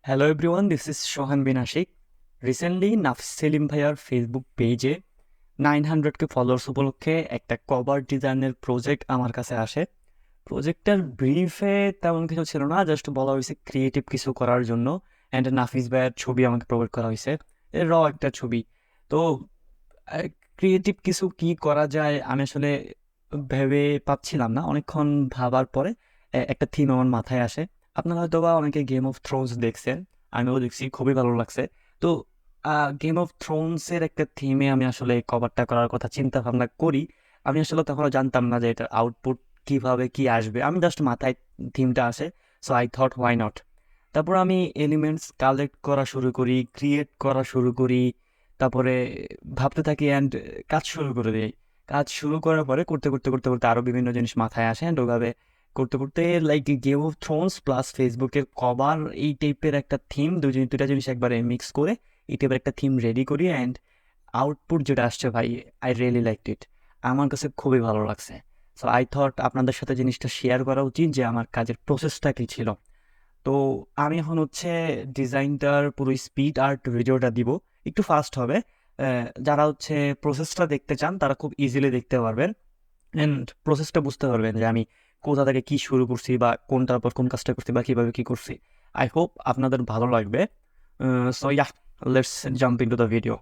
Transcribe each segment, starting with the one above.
Hello everyone, this is Sohan Bin Ashik. Recently Nafis Selim ভাইয়ার Facebook পেজে 900কে followers উপলক্ষে একটা কভার ডিজাইনের প্রজেক্ট আমার কাছে আসে। প্রজেক্টটার ব্রিফে তেমন কিছু ছিল না, জাস্ট বলা হয়েছে ক্রিয়েটিভ কিছু করার জন্য। অ্যান্ড নাফিস ভাইয়ের ছবি আমাকে প্রোভাইড করা হয়েছে, একটা ছবি। তো ক্রিয়েটিভ কিছু কি করা যায় আমি আসলে ভেবে পাচ্ছিলাম না। অনেকক্ষণ ভাবার পরে একটা থিম আমার মাথায় আসে। আপনারা হয়তো বা অনেকে গেম অফ থ্রোনস দেখছেন, আমিও দেখছি, খুবই ভালো লাগছে। তো গেম অফ থ্রোনসের একটা থিমে আমি আসলে কভারটা করার কথা চিন্তা ভাবনা করি। আমি আসলে তখনও জানতাম না যে এটার আউটপুট কিভাবে কি আসবে, আমি জাস্ট মাথায় থিমটা আসে। So I thought why not. তারপর আমি এলিমেন্টস কালেক্ট করা শুরু করি, ক্রিয়েট করা শুরু করি। তারপরে ভাবতে থাকি অ্যান্ড কাজ শুরু করে দিই। কাজ শুরু করার পরে করতে করতে করতে করতে আরও বিভিন্ন জিনিস মাথায় আসে, অ্যান্ড ওভাবে করতে করতে like game of Thrones plus ফেসবুকের কভার, এই টাইপের একটা থিম, দুইটা জিনিস একবারে মিক্স করে এই টাইপের একটা থিম রেডি করি। অ্যান্ড আউটপুট যেটা আসছে ভাই, আই রিয়েলি লাইকড ইট। আমার কাছে খুবই ভালো লাগছে। সো আই থট আপনাদের সাথে জিনিসটা শেয়ার করা উচিত যে আমার কাজের প্রসেসটা কী ছিল। তো আমি এখন হচ্ছে ডিজাইনটার পুরো স্পিড আর্ট ভিডিওটা দিব, একটু ফাস্ট হবে। যারা হচ্ছে প্রসেসটা দেখতে চান তারা খুব ইজিলি দেখতে পারবেন, অ্যান্ড প্রসেসটা বুঝতে পারবেন যে আমি কোথা থেকে কি শুরু করছি বা কোনটার পর কোন কাজটা করছি বা কিভাবে কি করছি। আই হোপ আপনাদের ভালো লাগবে। So yeah, let's jump into the video.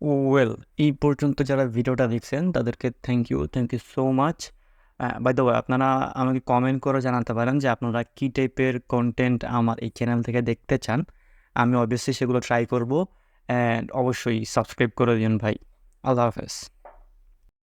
Well, এই পর্যন্ত যারা ভিডিওটা দেখছেন তাদেরকে thank you so much. By the way, আপনারা আমাকে কমেন্ট করে জানাতে পারেন যে আপনারা কী টাইপের কন্টেন্ট আমার এই চ্যানেল থেকে দেখতে চান। আমি অবভিয়াসলি সেগুলো ট্রাই করব, অ্যান্ড অবশ্যই সাবস্ক্রাইব করে দিন ভাই। আল্লাহ হাফেজ।